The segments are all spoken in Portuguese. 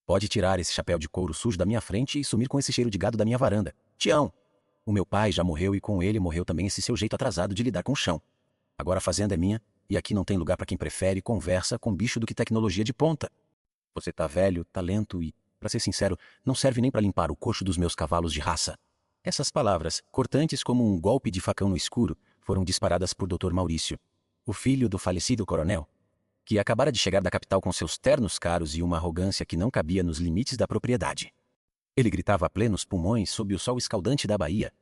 Pode tirar esse chapéu de couro sujo da minha frente e sumir com esse cheiro de gado da minha varanda. Tião! O meu pai já morreu e com ele morreu também esse seu jeito atrasado de lidar com o chão. Agora a fazenda é minha e aqui não tem lugar para quem prefere conversa com bicho do que tecnologia de ponta. Você tá velho, tá lento e, para ser sincero, não serve nem para limpar o coxo dos meus cavalos de raça. Essas palavras, cortantes como um golpe de facão no escuro, foram disparadas por Dr. Maurício, o filho do falecido coronel, que acabara de chegar da capital com seus ternos caros e uma arrogância que não cabia nos limites da propriedade. Ele gritava a plenos pulmões sob o sol escaldante da Bahia,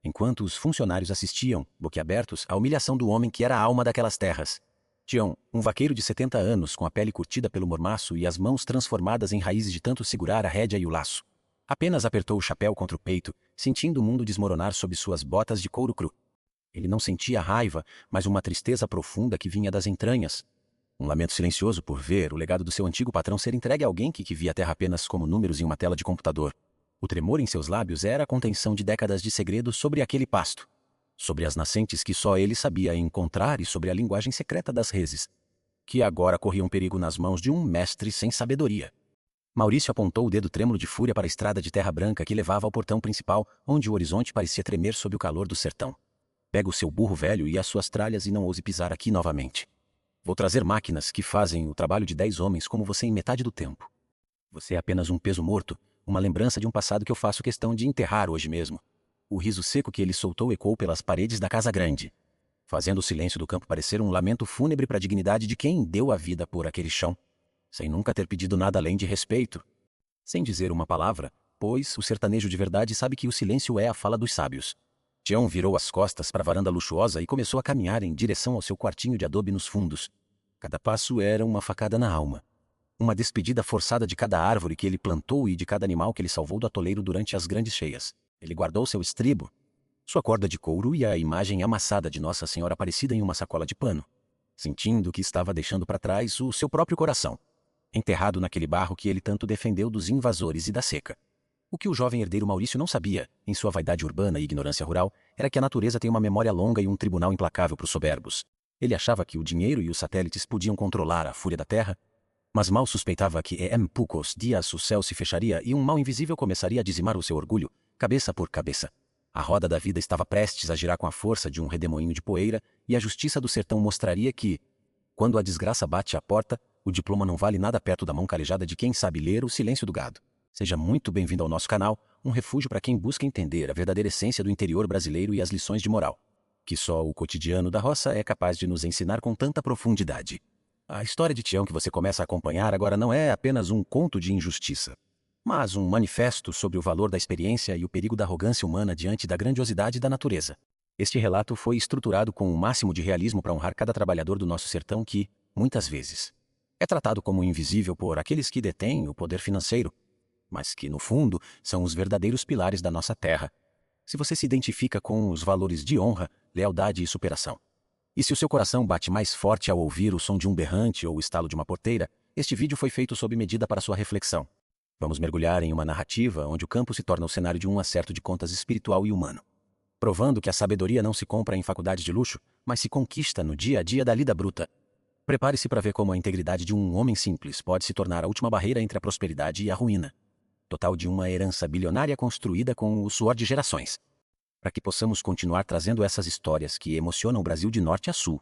enquanto os funcionários assistiam, boquiabertos, à humilhação do homem que era a alma daquelas terras. Tião, um vaqueiro de 70 anos com a pele curtida pelo mormaço e as mãos transformadas em raízes de tanto segurar a rédea e o laço, apenas apertou o chapéu contra o peito, sentindo o mundo desmoronar sob suas botas de couro cru. Ele não sentia raiva, mas uma tristeza profunda que vinha das entranhas. Um lamento silencioso por ver o legado do seu antigo patrão ser entregue a alguém que via a terra apenas como números em uma tela de computador. O tremor em seus lábios era a contenção de décadas de segredo sobre aquele pasto, sobre as nascentes que só ele sabia encontrar e sobre a linguagem secreta das reses, que agora corriam perigo nas mãos de um mestre sem sabedoria. Maurício apontou o dedo trêmulo de fúria para a estrada de terra branca que levava ao portão principal, onde o horizonte parecia tremer sob o calor do sertão. Pega o seu burro velho e as suas tralhas e não ouse pisar aqui novamente. Vou trazer máquinas que fazem o trabalho de 10 homens como você em metade do tempo. Você é apenas um peso morto, uma lembrança de um passado que eu faço questão de enterrar hoje mesmo. O riso seco que ele soltou ecoou pelas paredes da casa grande, fazendo o silêncio do campo parecer um lamento fúnebre para a dignidade de quem deu a vida por aquele chão, sem nunca ter pedido nada além de respeito. Sem dizer uma palavra, pois o sertanejo de verdade sabe que o silêncio é a fala dos sábios. Tião virou as costas para a varanda luxuosa e começou a caminhar em direção ao seu quartinho de adobe nos fundos. Cada passo era uma facada na alma. Uma despedida forçada de cada árvore que ele plantou e de cada animal que ele salvou do atoleiro durante as grandes cheias. Ele guardou seu estribo, sua corda de couro e a imagem amassada de Nossa Senhora Aparecida em uma sacola de pano, sentindo que estava deixando para trás o seu próprio coração, enterrado naquele barro que ele tanto defendeu dos invasores e da seca. O que o jovem herdeiro Maurício não sabia, em sua vaidade urbana e ignorância rural, era que a natureza tem uma memória longa e um tribunal implacável para os soberbos. Ele achava que o dinheiro e os satélites podiam controlar a fúria da terra, mas mal suspeitava que em poucos dias o céu se fecharia e um mal invisível começaria a dizimar o seu orgulho, cabeça por cabeça. A roda da vida estava prestes a girar com a força de um redemoinho de poeira e a justiça do sertão mostraria que, quando a desgraça bate à porta, o diploma não vale nada perto da mão calejada de quem sabe ler o silêncio do gado. Seja muito bem-vindo ao nosso canal, um refúgio para quem busca entender a verdadeira essência do interior brasileiro e as lições de moral, que só o cotidiano da roça é capaz de nos ensinar com tanta profundidade. A história de Tião que você começa a acompanhar agora não é apenas um conto de injustiça, mas um manifesto sobre o valor da experiência e o perigo da arrogância humana diante da grandiosidade da natureza. Este relato foi estruturado com o máximo de realismo para honrar cada trabalhador do nosso sertão que, muitas vezes, é tratado como invisível por aqueles que detêm o poder financeiro, mas que, no fundo, são os verdadeiros pilares da nossa terra. Se você se identifica com os valores de honra, lealdade e superação, e se o seu coração bate mais forte ao ouvir o som de um berrante ou o estalo de uma porteira, este vídeo foi feito sob medida para sua reflexão. Vamos mergulhar em uma narrativa onde o campo se torna o cenário de um acerto de contas espiritual e humano, provando que a sabedoria não se compra em faculdades de luxo, mas se conquista no dia a dia da lida bruta. Prepare-se para ver como a integridade de um homem simples pode se tornar a última barreira entre a prosperidade e a ruína total de uma herança bilionária construída com o suor de gerações. Para que possamos continuar trazendo essas histórias que emocionam o Brasil de norte a sul,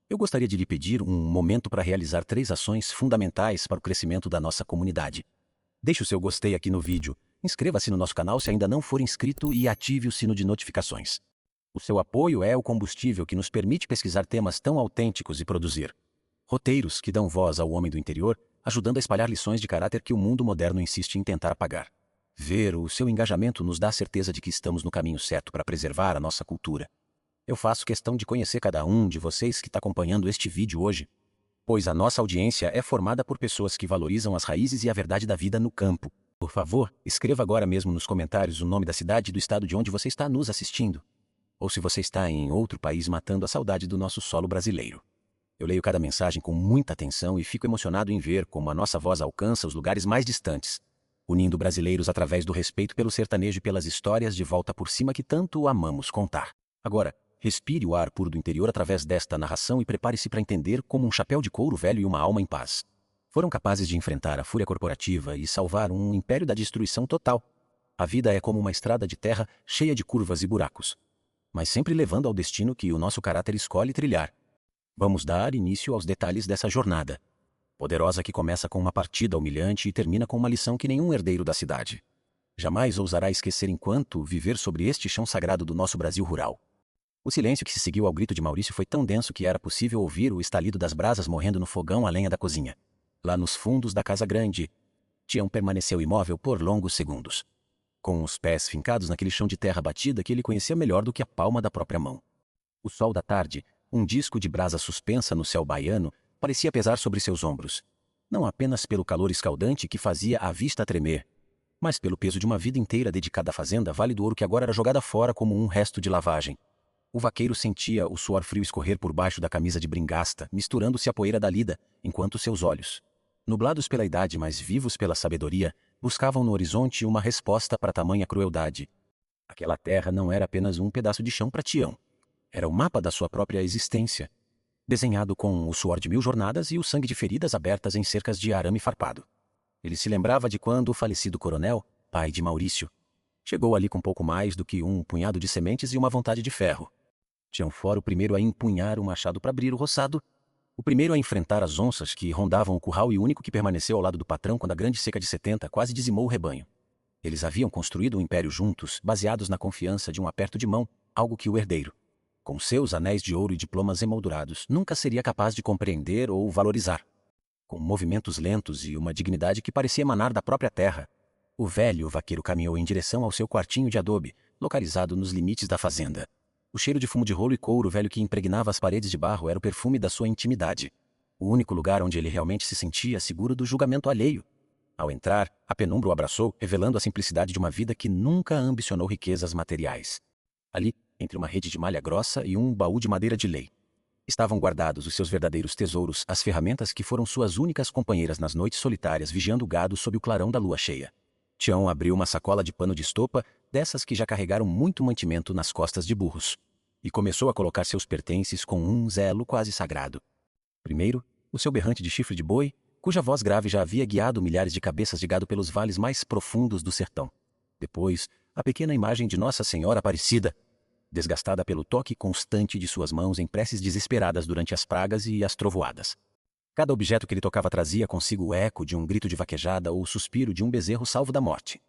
eu gostaria de lhe pedir um momento para realizar 3 ações fundamentais para o crescimento da nossa comunidade. Deixe o seu gostei aqui no vídeo, inscreva-se no nosso canal se ainda não for inscrito e ative o sino de notificações. O seu apoio é o combustível que nos permite pesquisar temas tão autênticos e produzir roteiros que dão voz ao homem do interior, ajudando a espalhar lições de caráter que o mundo moderno insiste em tentar apagar. Ver o seu engajamento nos dá a certeza de que estamos no caminho certo para preservar a nossa cultura. Eu faço questão de conhecer cada um de vocês que está acompanhando este vídeo hoje, pois a nossa audiência é formada por pessoas que valorizam as raízes e a verdade da vida no campo. Por favor, escreva agora mesmo nos comentários o nome da cidade e do estado de onde você está nos assistindo, ou se você está em outro país matando a saudade do nosso solo brasileiro. Eu leio cada mensagem com muita atenção e fico emocionado em ver como a nossa voz alcança os lugares mais distantes, unindo brasileiros através do respeito pelo sertanejo e pelas histórias de volta por cima que tanto amamos contar. Agora, respire o ar puro do interior através desta narração e prepare-se para entender como um chapéu de couro velho e uma alma em paz Foram capazes de enfrentar a fúria corporativa e salvar um império da destruição total. A vida é como uma estrada de terra cheia de curvas e buracos, mas sempre levando ao destino que o nosso caráter escolhe trilhar. Vamos dar início aos detalhes dessa jornada poderosa que começa com uma partida humilhante e termina com uma lição que nenhum herdeiro da cidade jamais ousará esquecer enquanto viver sobre este chão sagrado do nosso Brasil rural. O silêncio que se seguiu ao grito de Maurício foi tão denso que era possível ouvir o estalido das brasas morrendo no fogão à lenha da cozinha. Lá nos fundos da casa grande, Tião permaneceu imóvel por longos segundos, com os pés fincados naquele chão de terra batida que ele conhecia melhor do que a palma da própria mão. O sol da tarde, um disco de brasa suspensa no céu baiano, parecia pesar sobre seus ombros, não apenas pelo calor escaldante que fazia a vista tremer, mas pelo peso de uma vida inteira dedicada à fazenda Vale do Ouro que agora era jogada fora como um resto de lavagem. O vaqueiro sentia o suor frio escorrer por baixo da camisa de bringasta, misturando-se à poeira da lida, enquanto seus olhos, nublados pela idade, mas vivos pela sabedoria, buscavam no horizonte uma resposta para tamanha crueldade. Aquela terra não era apenas um pedaço de chão para Tião. Era o mapa da sua própria existência, desenhado com o suor de 1000 jornadas e o sangue de feridas abertas em cercas de arame farpado. Ele se lembrava de quando o falecido coronel, pai de Maurício, chegou ali com pouco mais do que um punhado de sementes e uma vontade de ferro. Tião fora o primeiro a empunhar o machado para abrir o roçado, o primeiro a enfrentar as onças que rondavam o curral e o único que permaneceu ao lado do patrão quando a grande seca de 70 quase dizimou o rebanho. Eles haviam construído um império juntos, baseados na confiança de um aperto de mão, algo que o herdeiro, com seus anéis de ouro e diplomas emoldurados, nunca seria capaz de compreender ou valorizar. Com movimentos lentos e uma dignidade que parecia emanar da própria terra, o velho vaqueiro caminhou em direção ao seu quartinho de adobe, localizado nos limites da fazenda. O cheiro de fumo de rolo e couro velho que impregnava as paredes de barro era o perfume da sua intimidade. O único lugar onde ele realmente se sentia seguro do julgamento alheio. Ao entrar, a penumbra o abraçou, revelando a simplicidade de uma vida que nunca ambicionou riquezas materiais. Ali, entre uma rede de malha grossa e um baú de madeira de lei, estavam guardados os seus verdadeiros tesouros, as ferramentas que foram suas únicas companheiras nas noites solitárias vigiando o gado sob o clarão da lua cheia. Tião abriu uma sacola de pano de estopa, dessas que já carregaram muito mantimento nas costas de burros, e começou a colocar seus pertences com um zelo quase sagrado. Primeiro, o seu berrante de chifre de boi, cuja voz grave já havia guiado milhares de cabeças de gado pelos vales mais profundos do sertão. Depois, a pequena imagem de Nossa Senhora Aparecida, desgastada pelo toque constante de suas mãos em preces desesperadas durante as pragas e as trovoadas. Cada objeto que ele tocava trazia consigo o eco de um grito de vaquejada ou o suspiro de um bezerro salvo da morte.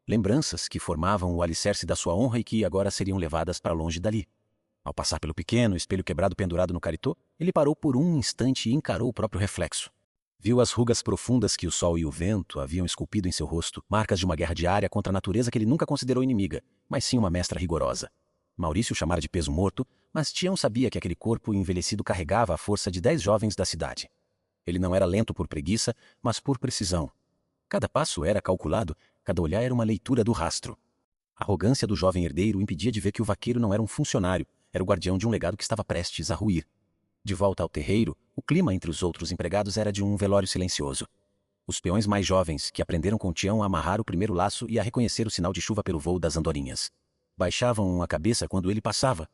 Lembranças que formavam o alicerce da sua honra e que agora seriam levadas para longe dali. Ao passar pelo pequeno espelho quebrado pendurado no caritô, ele parou por um instante e encarou o próprio reflexo. Viu as rugas profundas que o sol e o vento haviam esculpido em seu rosto, marcas de uma guerra diária contra a natureza que ele nunca considerou inimiga, mas sim uma mestra rigorosa. Maurício o chamara de peso morto, mas Tião sabia que aquele corpo envelhecido carregava a força de 10 jovens da cidade. Ele não era lento por preguiça, mas por precisão. Cada passo era calculado, cada olhar era uma leitura do rastro. A arrogância do jovem herdeiro o impedia de ver que o vaqueiro não era um funcionário, era o guardião de um legado que estava prestes a ruir. De volta ao terreiro, o clima entre os outros empregados era de um velório silencioso. Os peões mais jovens, que aprenderam com Tião a amarrar o primeiro laço e a reconhecer o sinal de chuva pelo voo das andorinhas, baixavam a cabeça quando ele passava.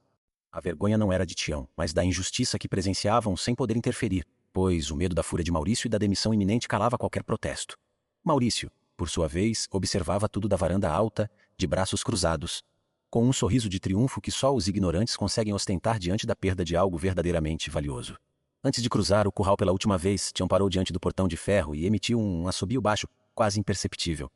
A vergonha não era de Tião, mas da injustiça que presenciavam sem poder interferir, pois o medo da fúria de Maurício e da demissão iminente calava qualquer protesto. Maurício, por sua vez, observava tudo da varanda alta, de braços cruzados, com um sorriso de triunfo que só os ignorantes conseguem ostentar diante da perda de algo verdadeiramente valioso. Antes de cruzar o curral pela última vez, Tião parou diante do portão de ferro e emitiu um assobio baixo, quase imperceptível.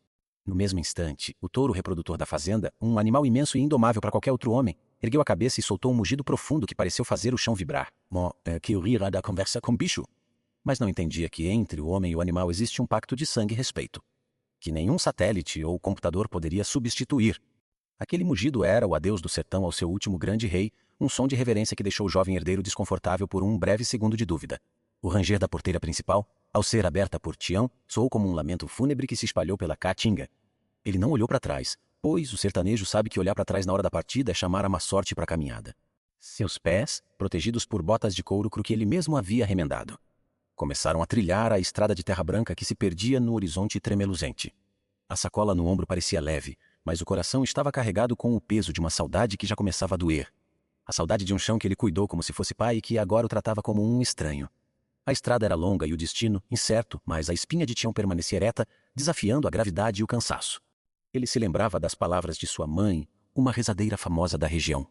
No mesmo instante, o touro reprodutor da fazenda, um animal imenso e indomável para qualquer outro homem, ergueu a cabeça e soltou um mugido profundo que pareceu fazer o chão vibrar. Que eu ria da conversa com bicho. Mas não entendia que entre o homem e o animal existe um pacto de sangue e respeito, que nenhum satélite ou computador poderia substituir. Aquele mugido era o adeus do sertão ao seu último grande rei, um som de reverência que deixou o jovem herdeiro desconfortável por um breve segundo de dúvida. O ranger da porteira principal, ao ser aberta por Tião, soou como um lamento fúnebre que se espalhou pela caatinga. Ele não olhou para trás, pois o sertanejo sabe que olhar para trás na hora da partida é chamar a má sorte para a caminhada. Seus pés, protegidos por botas de couro que ele mesmo havia remendado, começaram a trilhar a estrada de terra branca que se perdia no horizonte tremeluzente. A sacola no ombro parecia leve, mas o coração estava carregado com o peso de uma saudade que já começava a doer. A saudade de um chão que ele cuidou como se fosse pai e que agora o tratava como um estranho. A estrada era longa e o destino incerto, mas a espinha de Tião permanecia ereta, desafiando a gravidade e o cansaço. Ele se lembrava das palavras de sua mãe, uma rezadeira famosa da região,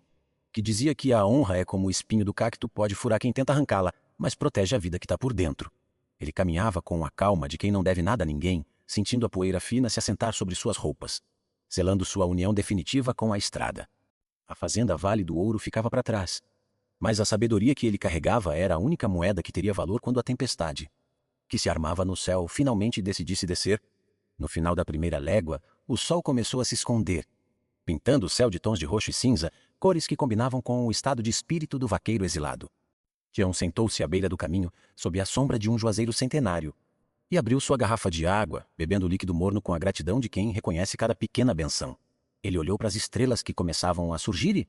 que dizia que a honra é como o espinho do cacto, pode furar quem tenta arrancá-la, mas protege a vida que está por dentro. Ele caminhava com a calma de quem não deve nada a ninguém, sentindo a poeira fina se assentar sobre suas roupas, selando sua união definitiva com a estrada. A fazenda Vale do Ouro ficava para trás, mas a sabedoria que ele carregava era a única moeda que teria valor quando a tempestade, que se armava no céu, finalmente decidisse descer. No final da primeira légua, o sol começou a se esconder, pintando o céu de tons de roxo e cinza, cores que combinavam com o estado de espírito do vaqueiro exilado. Tião sentou-se à beira do caminho, sob a sombra de um juazeiro centenário, e abriu sua garrafa de água, bebendo o líquido morno com a gratidão de quem reconhece cada pequena benção. Ele olhou para as estrelas que começavam a surgir e,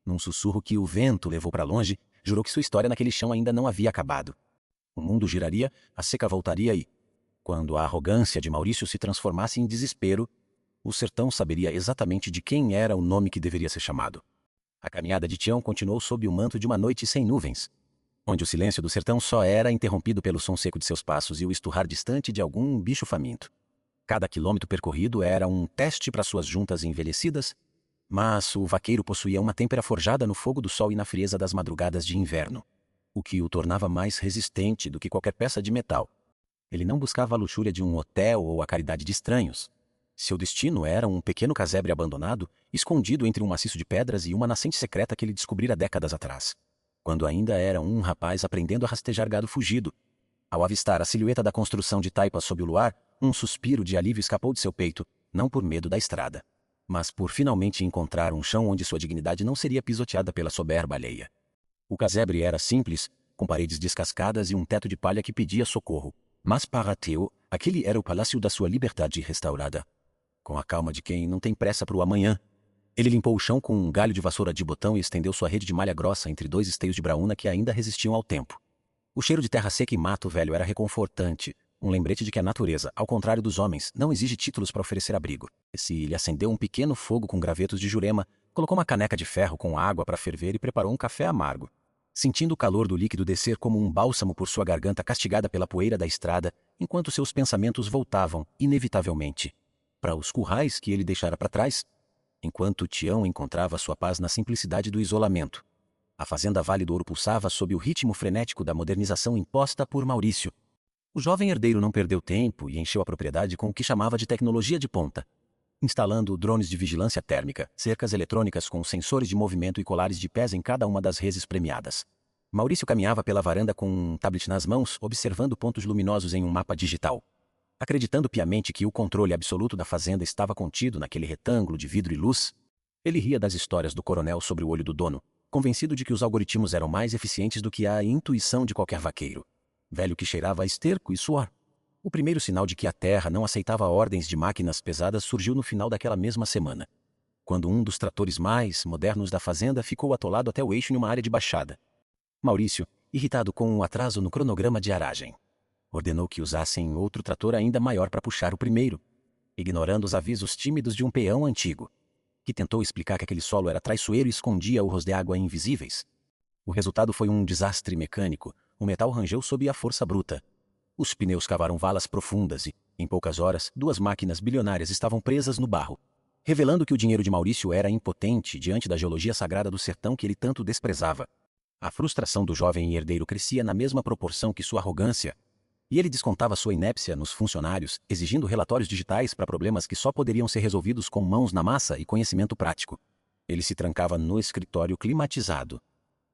num sussurro que o vento levou para longe, jurou que sua história naquele chão ainda não havia acabado. O mundo giraria, a seca voltaria e, quando a arrogância de Maurício se transformasse em desespero, o sertão saberia exatamente de quem era o nome que deveria ser chamado. A caminhada de Tião continuou sob o manto de uma noite sem nuvens, onde o silêncio do sertão só era interrompido pelo som seco de seus passos e o esturrar distante de algum bicho faminto. Cada quilômetro percorrido era um teste para suas juntas envelhecidas, mas o vaqueiro possuía uma têmpera forjada no fogo do sol e na frieza das madrugadas de inverno, o que o tornava mais resistente do que qualquer peça de metal. Ele não buscava a luxúria de um hotel ou a caridade de estranhos. Seu destino era um pequeno casebre abandonado, escondido entre um maciço de pedras e uma nascente secreta que ele descobrira décadas atrás, quando ainda era um rapaz aprendendo a rastejar gado fugido. Ao avistar a silhueta da construção de taipas sob o luar, um suspiro de alívio escapou de seu peito, não por medo da estrada, mas por finalmente encontrar um chão onde sua dignidade não seria pisoteada pela soberba alheia. O casebre era simples, com paredes descascadas e um teto de palha que pedia socorro, mas para Theo, aquele era o palácio da sua liberdade restaurada. Com a calma de quem não tem pressa para o amanhã, ele limpou o chão com um galho de vassoura de botão e estendeu sua rede de malha grossa entre dois esteios de braúna que ainda resistiam ao tempo. O cheiro de terra seca e mato velho era reconfortante, um lembrete de que a natureza, ao contrário dos homens, não exige títulos para oferecer abrigo. Se ele acendeu um pequeno fogo com gravetos de jurema, colocou uma caneca de ferro com água para ferver e preparou um café amargo. Sentindo o calor do líquido descer como um bálsamo por sua garganta castigada pela poeira da estrada, enquanto seus pensamentos voltavam, inevitavelmente, para os currais que ele deixara para trás, enquanto Tião encontrava sua paz na simplicidade do isolamento. A fazenda Vale do Ouro pulsava sob o ritmo frenético da modernização imposta por Maurício. O jovem herdeiro não perdeu tempo e encheu a propriedade com o que chamava de tecnologia de ponta, instalando drones de vigilância térmica, cercas eletrônicas com sensores de movimento e colares de pés em cada uma das reses premiadas. Maurício caminhava pela varanda com um tablet nas mãos, observando pontos luminosos em um mapa digital, acreditando piamente que o controle absoluto da fazenda estava contido naquele retângulo de vidro e luz. Ele ria das histórias do coronel sobre o olho do dono, convencido de que os algoritmos eram mais eficientes do que a intuição de qualquer vaqueiro, velho que cheirava a esterco e suor. O primeiro sinal de que a terra não aceitava ordens de máquinas pesadas surgiu no final daquela mesma semana, quando um dos tratores mais modernos da fazenda ficou atolado até o eixo em uma área de baixada. Maurício, irritado com o atraso no cronograma de aragem, ordenou que usassem outro trator ainda maior para puxar o primeiro, ignorando os avisos tímidos de um peão antigo, que tentou explicar que aquele solo era traiçoeiro e escondia urros de água invisíveis. O resultado foi um desastre mecânico. O metal rangeu sob a força bruta. Os pneus cavaram valas profundas e, em poucas horas, duas máquinas bilionárias estavam presas no barro, revelando que o dinheiro de Maurício era impotente diante da geologia sagrada do sertão que ele tanto desprezava. A frustração do jovem herdeiro crescia na mesma proporção que sua arrogância, e ele descontava sua inépcia nos funcionários, exigindo relatórios digitais para problemas que só poderiam ser resolvidos com mãos na massa e conhecimento prático. Ele se trancava no escritório climatizado,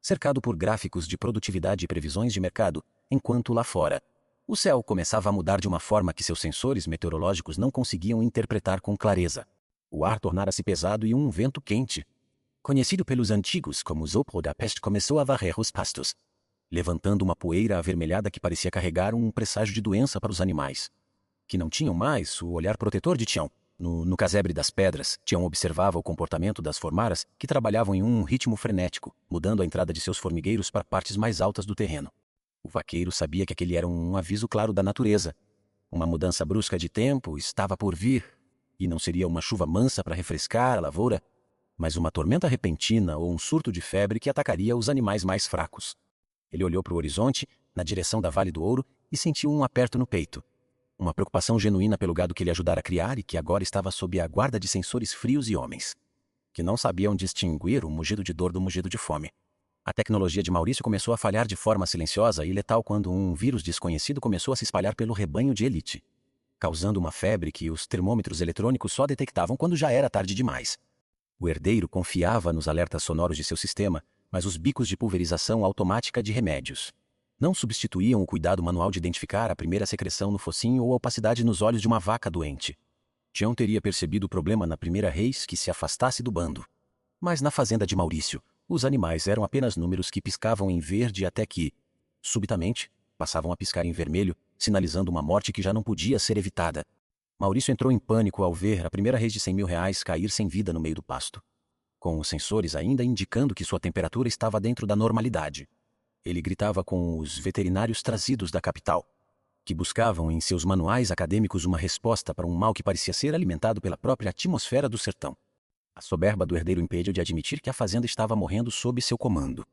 cercado por gráficos de produtividade e previsões de mercado, enquanto lá fora, o céu começava a mudar de uma forma que seus sensores meteorológicos não conseguiam interpretar com clareza. O ar tornara-se pesado e um vento quente, conhecido pelos antigos como Sopro da Peste, começou a varrer os pastos, levantando uma poeira avermelhada que parecia carregar um presságio de doença para os animais, que não tinham mais o olhar protetor de Tião. No casebre das pedras, Tião observava o comportamento das formaras que trabalhavam em um ritmo frenético, mudando a entrada de seus formigueiros para partes mais altas do terreno. O vaqueiro sabia que aquele era um aviso claro da natureza. Uma mudança brusca de tempo estava por vir, e não seria uma chuva mansa para refrescar a lavoura, mas uma tormenta repentina ou um surto de febre que atacaria os animais mais fracos. Ele olhou para o horizonte na direção da Vale do Ouro, e sentiu um aperto no peito. Uma preocupação genuína pelo gado que ele ajudara a criar e que agora estava sob a guarda de sensores frios e homens, que não sabiam distinguir o mugido de dor do mugido de fome. A tecnologia de Maurício começou a falhar de forma silenciosa e letal quando um vírus desconhecido começou a se espalhar pelo rebanho de elite, causando uma febre que os termômetros eletrônicos só detectavam quando já era tarde demais. O herdeiro confiava nos alertas sonoros de seu sistema, mas os bicos de pulverização automática de remédios não substituíam o cuidado manual de identificar a primeira secreção no focinho ou a opacidade nos olhos de uma vaca doente. Tião teria percebido o problema na primeira reis que se afastasse do bando. Mas na fazenda de Maurício, os animais eram apenas números que piscavam em verde até que, subitamente, passavam a piscar em vermelho, sinalizando uma morte que já não podia ser evitada. Maurício entrou em pânico ao ver a primeira reis de R$ 100.000 cair sem vida no meio do pasto, com os sensores ainda indicando que sua temperatura estava dentro da normalidade. Ele gritava com os veterinários trazidos da capital, que buscavam em seus manuais acadêmicos uma resposta para um mal que parecia ser alimentado pela própria atmosfera do sertão. A soberba do herdeiro impediu de admitir que a fazenda estava morrendo sob seu comando,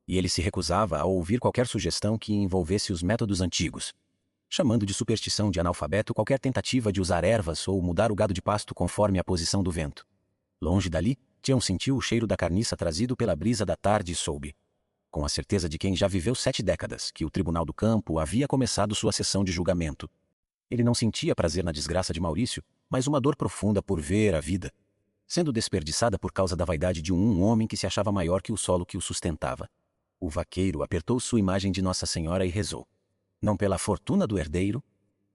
e ele se recusava a ouvir qualquer sugestão que envolvesse os métodos antigos, chamando de superstição de analfabeto qualquer tentativa de usar ervas ou mudar o gado de pasto conforme a posição do vento. Longe dali, Tião sentiu o cheiro da carniça trazido pela brisa da tarde e soube, com a certeza de quem já viveu 7 décadas, que o Tribunal do Campo havia começado sua sessão de julgamento. Ele não sentia prazer na desgraça de Maurício, mas uma dor profunda por ver a vida sendo desperdiçada por causa da vaidade de um homem que se achava maior que o solo que o sustentava. O vaqueiro apertou sua imagem de Nossa Senhora e rezou, não pela fortuna do herdeiro,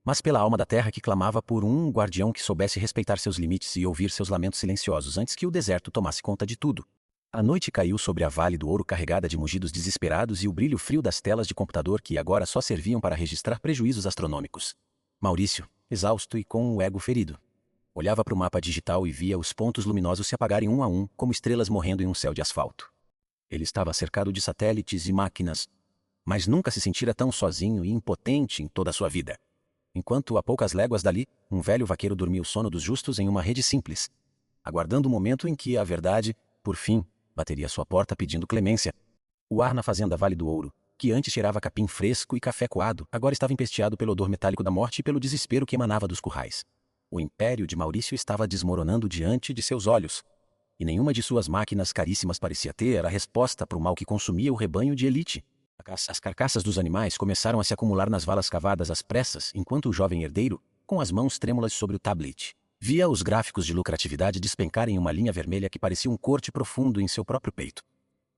mas pela alma da terra que clamava por um guardião que soubesse respeitar seus limites e ouvir seus lamentos silenciosos antes que o deserto tomasse conta de tudo. A noite caiu sobre a Vale do Ouro carregada de mugidos desesperados e o brilho frio das telas de computador que agora só serviam para registrar prejuízos astronômicos. Maurício, exausto e com o ego ferido, olhava para o mapa digital e via os pontos luminosos se apagarem um a um, como estrelas morrendo em um céu de asfalto. Ele estava cercado de satélites e máquinas, mas nunca se sentira tão sozinho e impotente em toda a sua vida. Enquanto a poucas léguas dali, um velho vaqueiro dormia o sono dos justos em uma rede simples, aguardando o momento em que a verdade, por fim, bateria à sua porta pedindo clemência. O ar na fazenda Vale do Ouro, que antes cheirava capim fresco e café coado, agora estava empesteado pelo odor metálico da morte e pelo desespero que emanava dos currais. O império de Maurício estava desmoronando diante de seus olhos, e nenhuma de suas máquinas caríssimas parecia ter a resposta para o mal que consumia o rebanho de elite. As carcaças dos animais começaram a se acumular nas valas cavadas às pressas, enquanto o jovem herdeiro, com as mãos trêmulas sobre o tablet, via os gráficos de lucratividade despencarem em uma linha vermelha que parecia um corte profundo em seu próprio peito.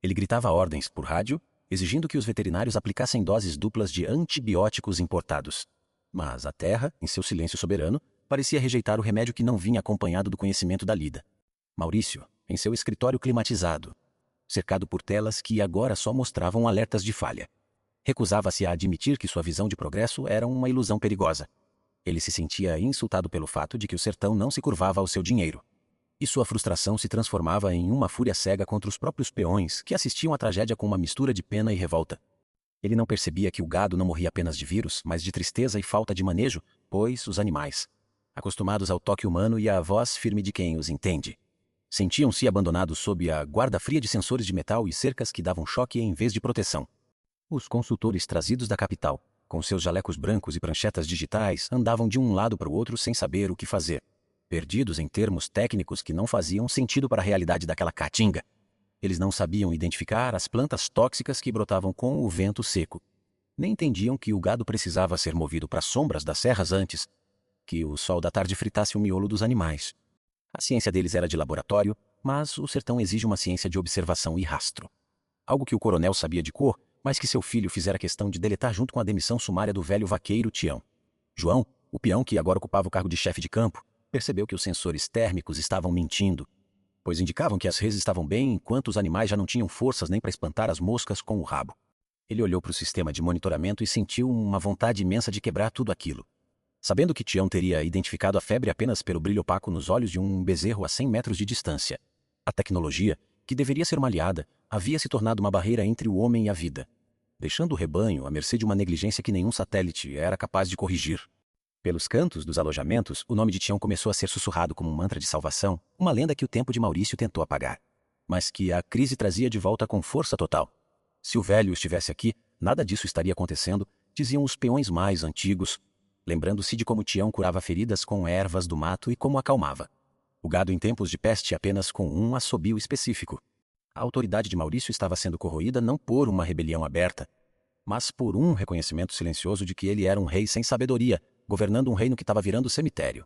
Ele gritava ordens por rádio, exigindo que os veterinários aplicassem doses duplas de antibióticos importados. Mas a terra, em seu silêncio soberano, parecia rejeitar o remédio que não vinha acompanhado do conhecimento da lida. Maurício, em seu escritório climatizado, cercado por telas que agora só mostravam alertas de falha, recusava-se a admitir que sua visão de progresso era uma ilusão perigosa. Ele se sentia insultado pelo fato de que o sertão não se curvava ao seu dinheiro. E sua frustração se transformava em uma fúria cega contra os próprios peões que assistiam à tragédia com uma mistura de pena e revolta. Ele não percebia que o gado não morria apenas de vírus, mas de tristeza e falta de manejo, pois os animais, acostumados ao toque humano e à voz firme de quem os entende, sentiam-se abandonados sob a guarda fria de sensores de metal e cercas que davam choque em vez de proteção. Os consultores trazidos da capital, com seus jalecos brancos e pranchetas digitais, andavam de um lado para o outro sem saber o que fazer, perdidos em termos técnicos que não faziam sentido para a realidade daquela caatinga. Eles não sabiam identificar as plantas tóxicas que brotavam com o vento seco, nem entendiam que o gado precisava ser movido para as sombras das serras antes que o sol da tarde fritasse o miolo dos animais. A ciência deles era de laboratório, mas o sertão exige uma ciência de observação e rastro. Algo que o coronel sabia de cor, mas que seu filho fizera questão de deletar junto com a demissão sumária do velho vaqueiro Tião. João, o peão que agora ocupava o cargo de chefe de campo, percebeu que os sensores térmicos estavam mentindo, pois indicavam que as reses estavam bem enquanto os animais já não tinham forças nem para espantar as moscas com o rabo. Ele olhou para o sistema de monitoramento e sentiu uma vontade imensa de quebrar tudo aquilo. Sabendo que Tião teria identificado a febre apenas pelo brilho opaco nos olhos de um bezerro a 100 metros de distância, a tecnologia, que deveria ser uma aliada, havia se tornado uma barreira entre o homem e a vida, deixando o rebanho à mercê de uma negligência que nenhum satélite era capaz de corrigir. Pelos cantos dos alojamentos, o nome de Tião começou a ser sussurrado como um mantra de salvação, uma lenda que o tempo de Maurício tentou apagar, mas que a crise trazia de volta com força total. Se o velho estivesse aqui, nada disso estaria acontecendo, diziam os peões mais antigos, lembrando-se de como Tião curava feridas com ervas do mato e como acalmava o gado em tempos de peste apenas com um assobio específico. A autoridade de Maurício estava sendo corroída não por uma rebelião aberta, mas por um reconhecimento silencioso de que ele era um rei sem sabedoria, governando um reino que estava virando cemitério.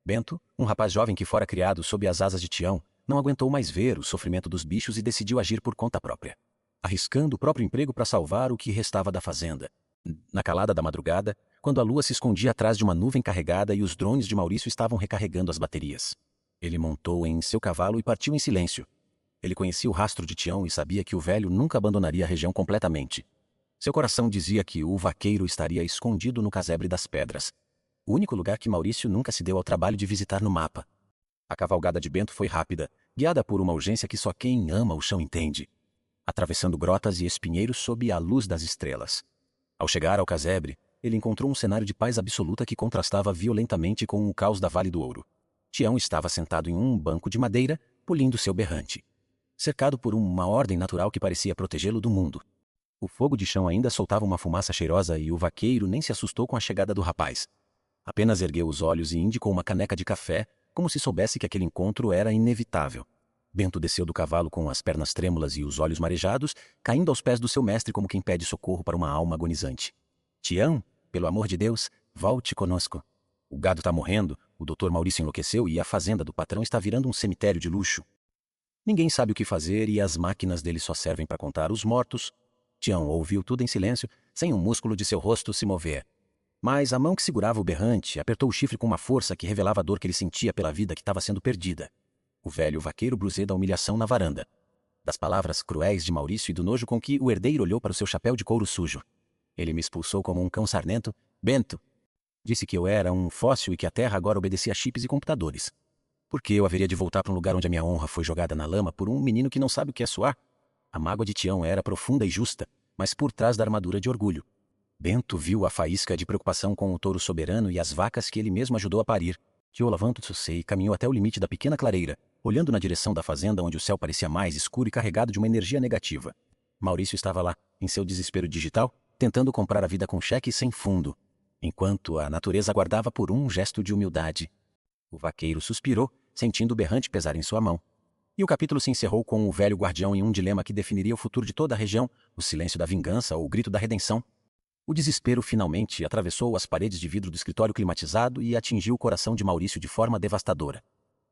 Bento, um rapaz jovem que fora criado sob as asas de Tião, não aguentou mais ver o sofrimento dos bichos e decidiu agir por conta própria, arriscando o próprio emprego para salvar o que restava da fazenda. Na calada da madrugada, quando a lua se escondia atrás de uma nuvem carregada e os drones de Maurício estavam recarregando as baterias, ele montou em seu cavalo e partiu em silêncio. Ele conhecia o rastro de Tião e sabia que o velho nunca abandonaria a região completamente. Seu coração dizia que o vaqueiro estaria escondido no casebre das pedras, o único lugar que Maurício nunca se deu ao trabalho de visitar no mapa. A cavalgada de Bento foi rápida, guiada por uma urgência que só quem ama o chão entende, atravessando grotas e espinheiros sob a luz das estrelas. Ao chegar ao casebre, ele encontrou um cenário de paz absoluta que contrastava violentamente com o caos da Vale do Ouro. Tião estava sentado em um banco de madeira, polindo seu berrante, cercado por uma ordem natural que parecia protegê-lo do mundo. O fogo de chão ainda soltava uma fumaça cheirosa e o vaqueiro nem se assustou com a chegada do rapaz. Apenas ergueu os olhos e indicou uma caneca de café, como se soubesse que aquele encontro era inevitável. Bento desceu do cavalo com as pernas trêmulas e os olhos marejados, caindo aos pés do seu mestre como quem pede socorro para uma alma agonizante. Tião, pelo amor de Deus, volte conosco. O gado está morrendo, o Dr. Maurício enlouqueceu e a fazenda do patrão está virando um cemitério de luxo. Ninguém sabe o que fazer e as máquinas dele só servem para contar os mortos. Tião ouviu tudo em silêncio, sem um músculo de seu rosto se mover. Mas a mão que segurava o berrante apertou o chifre com uma força que revelava a dor que ele sentia pela vida que estava sendo perdida. O velho vaqueiro brusê da humilhação na varanda, das palavras cruéis de Maurício e do nojo com que o herdeiro olhou para o seu chapéu de couro sujo. Ele me expulsou como um cão sarnento. Bento disse que eu era um fóssil e que a terra agora obedecia a chips e computadores. Por que eu haveria de voltar para um lugar onde a minha honra foi jogada na lama por um menino que não sabe o que é suar? A mágoa de Tião era profunda e justa, mas por trás da armadura de orgulho. Bento viu a faísca de preocupação com o touro soberano e as vacas que ele mesmo ajudou a parir. Tião levantou-se e caminhou até o limite da pequena clareira, olhando na direção da fazenda onde o céu parecia mais escuro e carregado de uma energia negativa. Maurício estava lá, em seu desespero digital, tentando comprar a vida com cheque sem fundo, enquanto a natureza aguardava por um gesto de humildade. O vaqueiro suspirou, sentindo o berrante pesar em sua mão. E o capítulo se encerrou com o velho guardião em um dilema que definiria o futuro de toda a região, o silêncio da vingança ou o grito da redenção. O desespero finalmente atravessou as paredes de vidro do escritório climatizado e atingiu o coração de Maurício de forma devastadora.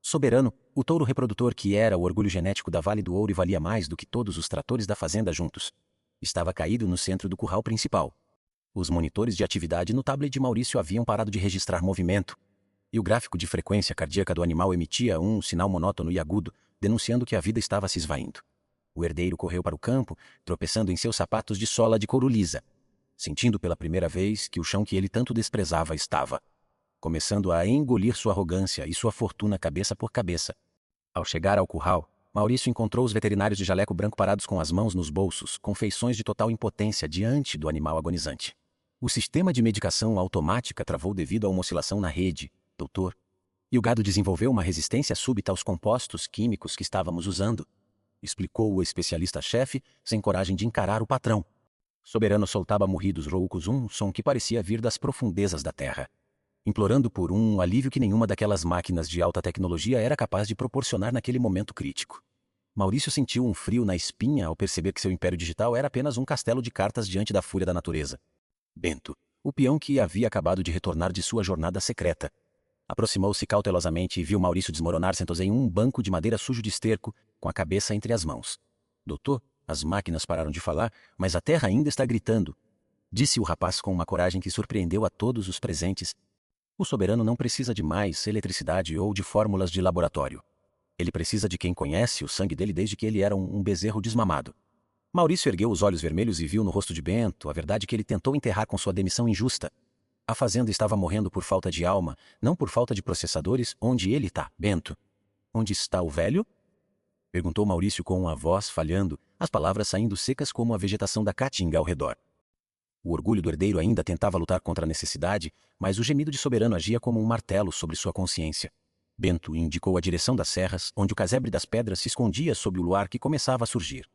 Soberano, o touro reprodutor que era o orgulho genético da Vale do Ouro e valia mais do que todos os tratores da fazenda juntos, estava caído no centro do curral principal. Os monitores de atividade no tablet de Maurício haviam parado de registrar movimento, e o gráfico de frequência cardíaca do animal emitia um sinal monótono e agudo, denunciando que a vida estava se esvaindo. O herdeiro correu para o campo, tropeçando em seus sapatos de sola de couro lisa, sentindo pela primeira vez que o chão que ele tanto desprezava estava começando a engolir sua arrogância e sua fortuna cabeça por cabeça. Ao chegar ao curral, Maurício encontrou os veterinários de jaleco branco parados com as mãos nos bolsos, com feições de total impotência diante do animal agonizante. O sistema de medicação automática travou devido a uma oscilação na rede, doutor, e o gado desenvolveu uma resistência súbita aos compostos químicos que estávamos usando, explicou o especialista-chefe, sem coragem de encarar o patrão. Soberano soltava murridos roucos, um som que parecia vir das profundezas da terra, implorando por um alívio que nenhuma daquelas máquinas de alta tecnologia era capaz de proporcionar naquele momento crítico. Maurício sentiu um frio na espinha ao perceber que seu império digital era apenas um castelo de cartas diante da fúria da natureza. Bento, o peão que havia acabado de retornar de sua jornada secreta, aproximou-se cautelosamente e viu Maurício desmoronar sentado em um banco de madeira sujo de esterco, com a cabeça entre as mãos. Doutor, as máquinas pararam de falar, mas a terra ainda está gritando, disse o rapaz com uma coragem que surpreendeu a todos os presentes. O soberano não precisa de mais eletricidade ou de fórmulas de laboratório. Ele precisa de quem conhece o sangue dele desde que ele era um bezerro desmamado. Maurício ergueu os olhos vermelhos e viu no rosto de Bento a verdade que ele tentou enterrar com sua demissão injusta. A fazenda estava morrendo por falta de alma, não por falta de processadores. Onde ele está, Bento? Onde está o velho? Perguntou Maurício com a voz falhando, as palavras saindo secas como a vegetação da caatinga ao redor. O orgulho do herdeiro ainda tentava lutar contra a necessidade, mas o gemido de Soberano agia como um martelo sobre sua consciência. Bento indicou a direção das serras, onde o casebre das pedras se escondia sob o luar que começava a surgir.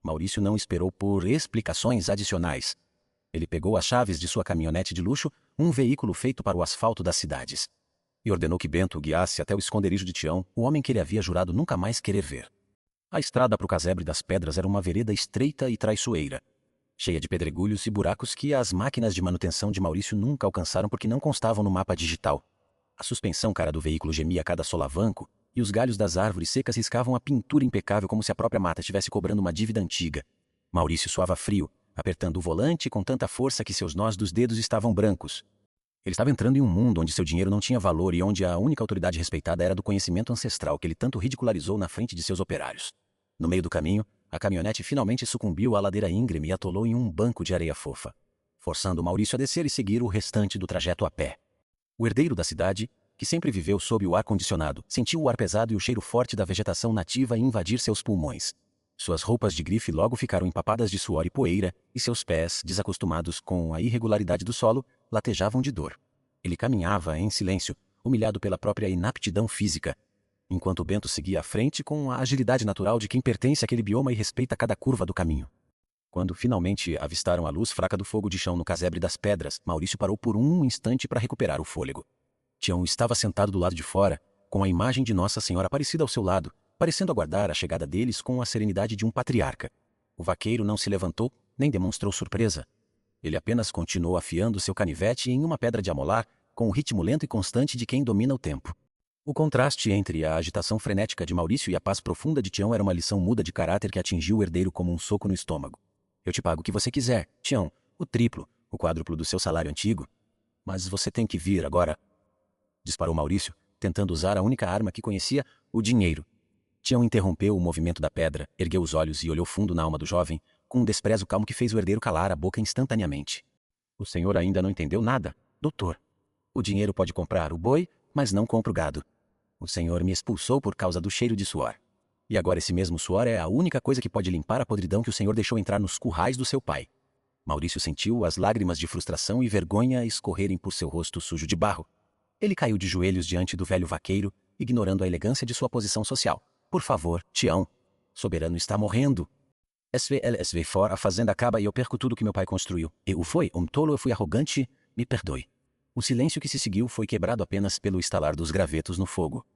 Maurício não esperou por explicações adicionais. Ele pegou as chaves de sua caminhonete de luxo, um veículo feito para o asfalto das cidades, e ordenou que Bento o guiasse até o esconderijo de Tião, o homem que ele havia jurado nunca mais querer ver. A estrada para o casebre das pedras era uma vereda estreita e traiçoeira, cheia de pedregulhos e buracos que as máquinas de manutenção de Maurício nunca alcançaram porque não constavam no mapa digital. A suspensão cara do veículo gemia a cada solavanco, e os galhos das árvores secas riscavam a pintura impecável como se a própria mata estivesse cobrando uma dívida antiga. Maurício suava frio, apertando o volante com tanta força que seus nós dos dedos estavam brancos. Ele estava entrando em um mundo onde seu dinheiro não tinha valor e onde a única autoridade respeitada era do conhecimento ancestral que ele tanto ridicularizou na frente de seus operários. No meio do caminho, a caminhonete finalmente sucumbiu à ladeira íngreme e atolou em um banco de areia fofa, forçando Maurício a descer e seguir o restante do trajeto a pé. O herdeiro da cidade, que sempre viveu sob o ar-condicionado, sentiu o ar pesado e o cheiro forte da vegetação nativa invadir seus pulmões. Suas roupas de grife logo ficaram empapadas de suor e poeira, e seus pés, desacostumados com a irregularidade do solo, latejavam de dor. Ele caminhava em silêncio, humilhado pela própria inaptidão física, enquanto Bento seguia à frente com a agilidade natural de quem pertence àquele bioma e respeita cada curva do caminho. Quando finalmente avistaram a luz fraca do fogo de chão no casebre das pedras, Maurício parou por um instante para recuperar o fôlego. Tião estava sentado do lado de fora, com a imagem de Nossa Senhora Aparecida ao seu lado, parecendo aguardar a chegada deles com a serenidade de um patriarca. O vaqueiro não se levantou, nem demonstrou surpresa. Ele apenas continuou afiando seu canivete em uma pedra de amolar, com o ritmo lento e constante de quem domina o tempo. O contraste entre a agitação frenética de Maurício e a paz profunda de Tião era uma lição muda de caráter que atingiu o herdeiro como um soco no estômago. Eu te pago o que você quiser, Tião, o triplo, o quádruplo do seu salário antigo. Mas você tem que vir agora, disparou Maurício, tentando usar a única arma que conhecia, o dinheiro. Tião interrompeu o movimento da pedra, ergueu os olhos e olhou fundo na alma do jovem, com um desprezo calmo que fez o herdeiro calar a boca instantaneamente. O senhor ainda não entendeu nada, doutor. O dinheiro pode comprar o boi, mas não compra o gado. O senhor me expulsou por causa do cheiro de suor. E agora esse mesmo suor é a única coisa que pode limpar a podridão que o senhor deixou entrar nos currais do seu pai. Maurício sentiu as lágrimas de frustração e vergonha escorrerem por seu rosto sujo de barro. Ele caiu de joelhos diante do velho vaqueiro, ignorando a elegância de sua posição social. Por favor, Tião. Soberano está morrendo. SVLSV for, a fazenda acaba e eu perco tudo que meu pai construiu. Eu fui um tolo, eu fui arrogante, me perdoe. O silêncio que se seguiu foi quebrado apenas pelo estalar dos gravetos no fogo.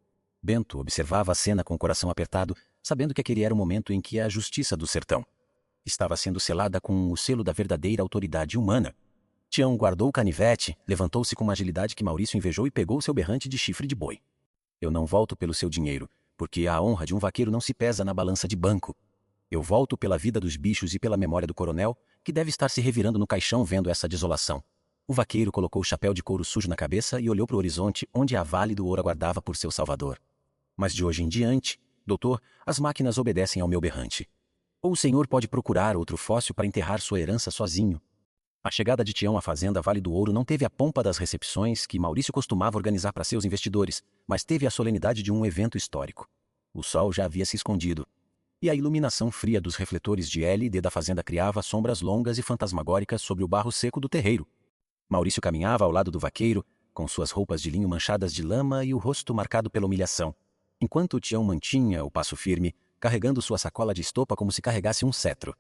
Bento observava a cena com o coração apertado, sabendo que aquele era o momento em que a justiça do sertão estava sendo selada com o selo da verdadeira autoridade humana. Tião guardou o canivete, levantou-se com uma agilidade que Maurício invejou e pegou seu berrante de chifre de boi. Eu não volto pelo seu dinheiro, porque a honra de um vaqueiro não se pesa na balança de banco. Eu volto pela vida dos bichos e pela memória do coronel, que deve estar se revirando no caixão vendo essa desolação. O vaqueiro colocou o chapéu de couro sujo na cabeça e olhou para o horizonte onde a Vale do Ouro aguardava por seu salvador. Mas de hoje em diante, doutor, as máquinas obedecem ao meu berrante. Ou o senhor pode procurar outro fóssil para enterrar sua herança sozinho. A chegada de Tião à fazenda Vale do Ouro não teve a pompa das recepções que Maurício costumava organizar para seus investidores, mas teve a solenidade de um evento histórico. O sol já havia se escondido, e a iluminação fria dos refletores de LED da fazenda criava sombras longas e fantasmagóricas sobre o barro seco do terreiro. Maurício caminhava ao lado do vaqueiro, com suas roupas de linho manchadas de lama e o rosto marcado pela humilhação, enquanto Tião mantinha o passo firme, carregando sua sacola de estopa como se carregasse um cetro.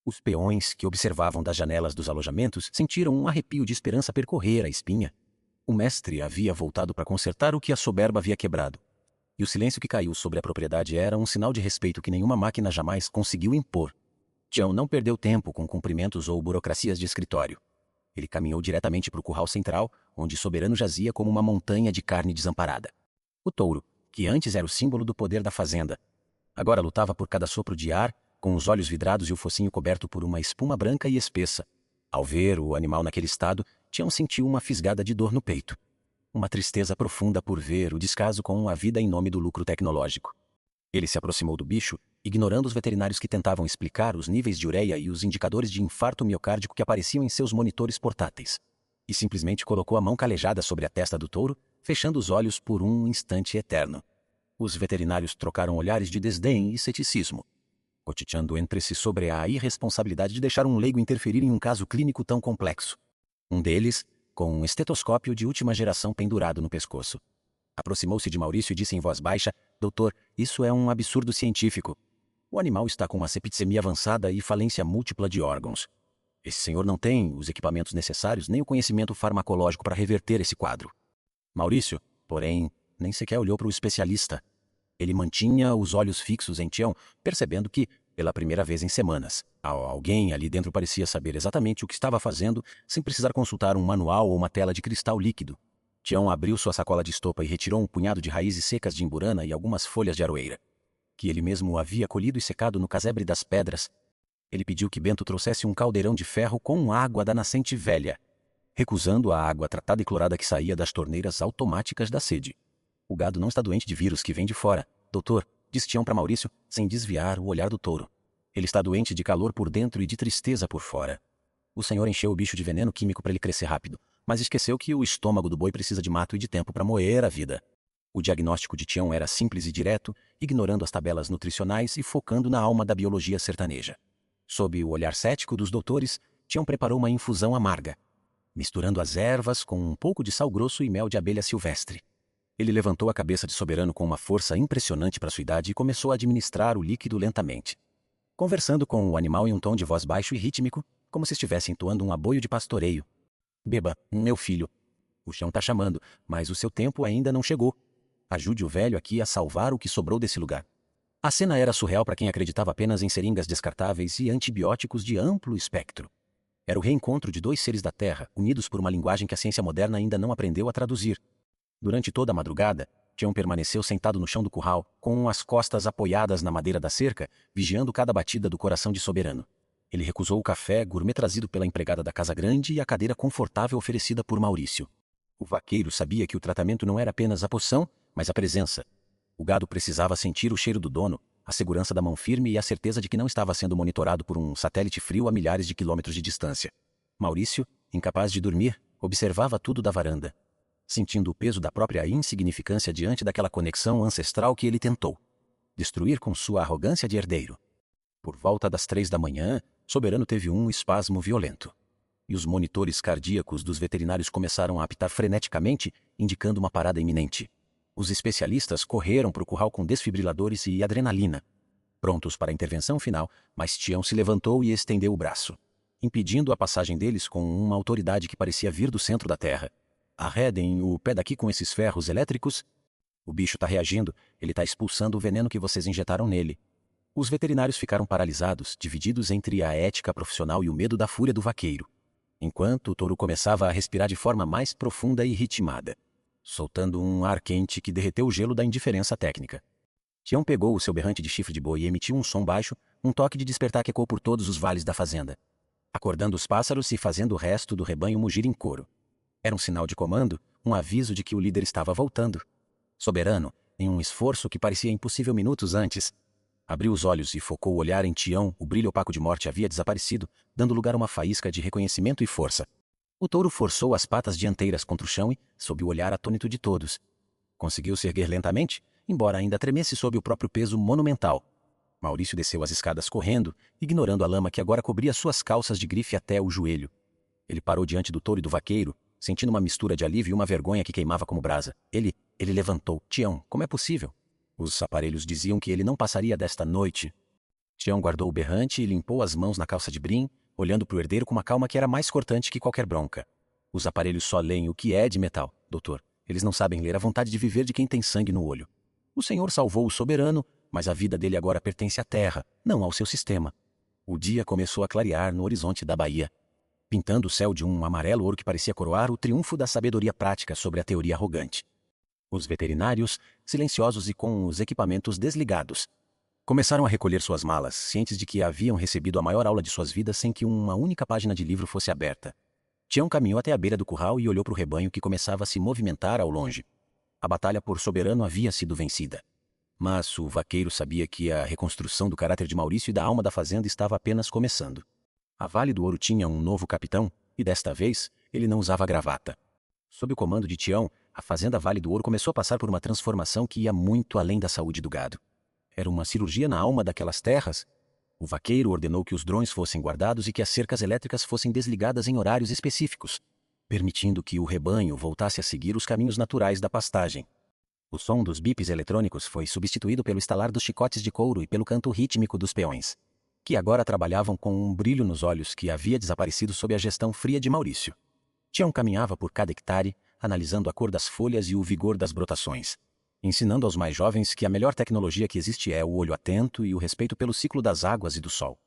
Os peões que observavam das janelas dos alojamentos sentiram um arrepio de esperança percorrer a espinha. O mestre havia voltado para consertar o que a soberba havia quebrado. E o silêncio que caiu sobre a propriedade era um sinal de respeito que nenhuma máquina jamais conseguiu impor. Tião não perdeu tempo com cumprimentos ou burocracias de escritório. Ele caminhou diretamente para o curral central, onde Soberano jazia como uma montanha de carne desamparada. O touro, que antes era o símbolo do poder da fazenda, agora lutava por cada sopro de ar, com os olhos vidrados e o focinho coberto por uma espuma branca e espessa. Ao ver o animal naquele estado, Tião sentiu uma fisgada de dor no peito. Uma tristeza profunda por ver o descaso com a vida em nome do lucro tecnológico. Ele se aproximou do bicho, ignorando os veterinários que tentavam explicar os níveis de ureia e os indicadores de infarto miocárdico que apareciam em seus monitores portáteis. E simplesmente colocou a mão calejada sobre a testa do touro, fechando os olhos por um instante eterno. Os veterinários trocaram olhares de desdém e ceticismo, cochichando entre si sobre a irresponsabilidade de deixar um leigo interferir em um caso clínico tão complexo. Um deles, com um estetoscópio de última geração pendurado no pescoço, aproximou-se de Maurício e disse em voz baixa: Doutor, isso é um absurdo científico. O animal está com uma septicemia avançada e falência múltipla de órgãos. Esse senhor não tem os equipamentos necessários nem o conhecimento farmacológico para reverter esse quadro. Maurício, porém, nem sequer olhou para o especialista. Ele mantinha os olhos fixos em Tião, percebendo que, pela primeira vez em semanas, alguém ali dentro parecia saber exatamente o que estava fazendo sem precisar consultar um manual ou uma tela de cristal líquido. Tião abriu sua sacola de estopa e retirou um punhado de raízes secas de imburana e algumas folhas de aroeira, que ele mesmo havia colhido e secado no casebre das pedras. Ele pediu que Bento trouxesse um caldeirão de ferro com água da nascente velha, recusando a água tratada e clorada que saía das torneiras automáticas da sede. O gado não está doente de vírus que vem de fora, doutor, disse Tião para Maurício, sem desviar o olhar do touro. Ele está doente de calor por dentro e de tristeza por fora. O senhor encheu o bicho de veneno químico para ele crescer rápido, mas esqueceu que o estômago do boi precisa de mato e de tempo para moer a vida. O diagnóstico de Tião era simples e direto, ignorando as tabelas nutricionais e focando na alma da biologia sertaneja. Sob o olhar cético dos doutores, Tião preparou uma infusão amarga, misturando as ervas com um pouco de sal grosso e mel de abelha silvestre. Ele levantou a cabeça de Soberano com uma força impressionante para sua idade e começou a administrar o líquido lentamente, conversando com o animal em um tom de voz baixo e rítmico, como se estivesse entoando um aboio de pastoreio. Beba, meu filho. O chão está chamando, mas o seu tempo ainda não chegou. Ajude o velho aqui a salvar o que sobrou desse lugar. A cena era surreal para quem acreditava apenas em seringas descartáveis e antibióticos de amplo espectro. Era o reencontro de dois seres da Terra, unidos por uma linguagem que a ciência moderna ainda não aprendeu a traduzir. Durante toda a madrugada, Tião permaneceu sentado no chão do curral, com as costas apoiadas na madeira da cerca, vigiando cada batida do coração de Soberano. Ele recusou o café gourmet trazido pela empregada da casa grande e a cadeira confortável oferecida por Maurício. O vaqueiro sabia que o tratamento não era apenas a poção, mas a presença. O gado precisava sentir o cheiro do dono, a segurança da mão firme e a certeza de que não estava sendo monitorado por um satélite frio a milhares de quilômetros de distância. Maurício, incapaz de dormir, observava tudo da varanda, sentindo o peso da própria insignificância diante daquela conexão ancestral que ele tentou destruir com sua arrogância de herdeiro. Por volta das 3 da manhã, Soberano teve um espasmo violento, e os monitores cardíacos dos veterinários começaram a apitar freneticamente, indicando uma parada iminente. Os especialistas correram para o curral com desfibriladores e adrenalina, prontos para a intervenção final, mas Tião se levantou e estendeu o braço, impedindo a passagem deles com uma autoridade que parecia vir do centro da terra. Arredem o pé daqui com esses ferros elétricos. O bicho está reagindo, ele está expulsando o veneno que vocês injetaram nele. Os veterinários ficaram paralisados, divididos entre a ética profissional e o medo da fúria do vaqueiro, enquanto o touro começava a respirar de forma mais profunda e ritmada, soltando um ar quente que derreteu o gelo da indiferença técnica. Tião pegou o seu berrante de chifre de boi e emitiu um som baixo, um toque de despertar que ecoou por todos os vales da fazenda, acordando os pássaros e fazendo o resto do rebanho mugir em coro. Era um sinal de comando, um aviso de que o líder estava voltando. Soberano, em um esforço que parecia impossível minutos antes, abriu os olhos e focou o olhar em Tião. O brilho opaco de morte havia desaparecido, dando lugar a uma faísca de reconhecimento e força. O touro forçou as patas dianteiras contra o chão e, sob o olhar atônito de todos, conseguiu se erguer lentamente, embora ainda tremesse sob o próprio peso monumental. Maurício desceu as escadas correndo, ignorando a lama que agora cobria suas calças de grife até o joelho. Ele parou diante do touro e do vaqueiro, sentindo uma mistura de alívio e uma vergonha que queimava como brasa. Ele levantou. Tião, como é possível? Os aparelhos diziam que ele não passaria desta noite. Tião guardou o berrante e limpou as mãos na calça de brim, olhando para o herdeiro com uma calma que era mais cortante que qualquer bronca. Os aparelhos só leem o que é de metal, doutor. Eles não sabem ler a vontade de viver de quem tem sangue no olho. O senhor salvou o Soberano, mas a vida dele agora pertence à terra, não ao seu sistema. O dia começou a clarear no horizonte da Bahia, pintando o céu de um amarelo ouro que parecia coroar o triunfo da sabedoria prática sobre a teoria arrogante. Os veterinários, silenciosos e com os equipamentos desligados, começaram a recolher suas malas, cientes de que haviam recebido a maior aula de suas vidas sem que uma única página de livro fosse aberta. Tião caminhou até a beira do curral e olhou para o rebanho que começava a se movimentar ao longe. A batalha por Soberano havia sido vencida. Mas o vaqueiro sabia que a reconstrução do caráter de Maurício e da alma da fazenda estava apenas começando. A Vale do Ouro tinha um novo capitão, e desta vez, ele não usava gravata. Sob o comando de Tião, a fazenda Vale do Ouro começou a passar por uma transformação que ia muito além da saúde do gado. Era uma cirurgia na alma daquelas terras. O vaqueiro ordenou que os drones fossem guardados e que as cercas elétricas fossem desligadas em horários específicos, permitindo que o rebanho voltasse a seguir os caminhos naturais da pastagem. O som dos bips eletrônicos foi substituído pelo estalar dos chicotes de couro e pelo canto rítmico dos peões, que agora trabalhavam com um brilho nos olhos que havia desaparecido sob a gestão fria de Maurício. Tião caminhava por cada hectare, analisando a cor das folhas e o vigor das brotações, ensinando aos mais jovens que a melhor tecnologia que existe é o olho atento e o respeito pelo ciclo das águas e do sol.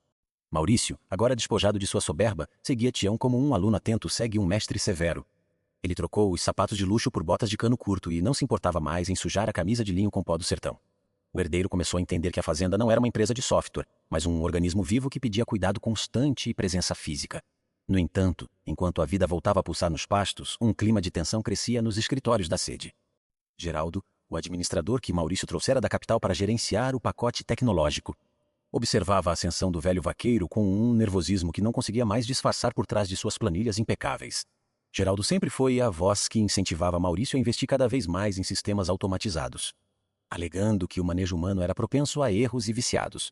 Maurício, agora despojado de sua soberba, seguia Tião como um aluno atento segue um mestre severo. Ele trocou os sapatos de luxo por botas de cano curto e não se importava mais em sujar a camisa de linho com pó do sertão. O herdeiro começou a entender que a fazenda não era uma empresa de software, mas um organismo vivo que pedia cuidado constante e presença física. No entanto, enquanto a vida voltava a pulsar nos pastos, um clima de tensão crescia nos escritórios da sede. Geraldo, o administrador que Maurício trouxera da capital para gerenciar o pacote tecnológico, observava a ascensão do velho vaqueiro com um nervosismo que não conseguia mais disfarçar por trás de suas planilhas impecáveis. Geraldo sempre foi a voz que incentivava Maurício a investir cada vez mais em sistemas automatizados, alegando que o manejo humano era propenso a erros e viciados.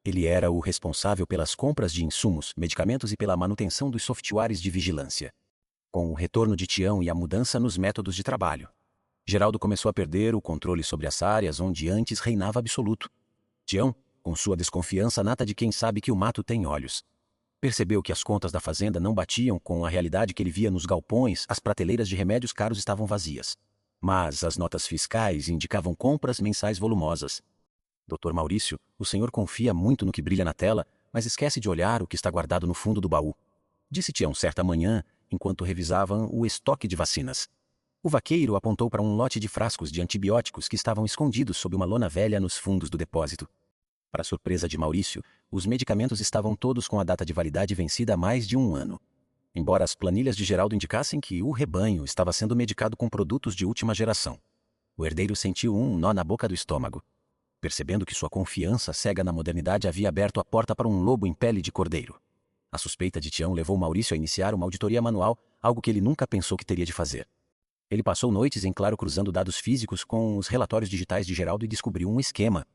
Ele era o responsável pelas compras de insumos, medicamentos e pela manutenção dos softwares de vigilância. Com o retorno de Tião e a mudança nos métodos de trabalho, Geraldo começou a perder o controle sobre as áreas onde antes reinava absoluto. Tião, com sua desconfiança nata de quem sabe que o mato tem olhos, percebeu que as contas da fazenda não batiam com a realidade que ele via nos galpões, as prateleiras de remédios caros estavam vazias. Mas as notas fiscais indicavam compras mensais volumosas. Dr. Maurício, o senhor confia muito no que brilha na tela, mas esquece de olhar o que está guardado no fundo do baú, disse Tião certa manhã, enquanto revisavam o estoque de vacinas. O vaqueiro apontou para um lote de frascos de antibióticos que estavam escondidos sob uma lona velha nos fundos do depósito. Para surpresa de Maurício, os medicamentos estavam todos com a data de validade vencida há mais de um ano. Embora as planilhas de Geraldo indicassem que o rebanho estava sendo medicado com produtos de última geração. O herdeiro sentiu um nó na boca do estômago, percebendo que sua confiança cega na modernidade havia aberto a porta para um lobo em pele de cordeiro. A suspeita de Tião levou Maurício a iniciar uma auditoria manual, algo que ele nunca pensou que teria de fazer. Ele passou noites em claro cruzando dados físicos com os relatórios digitais de Geraldo e descobriu um esquema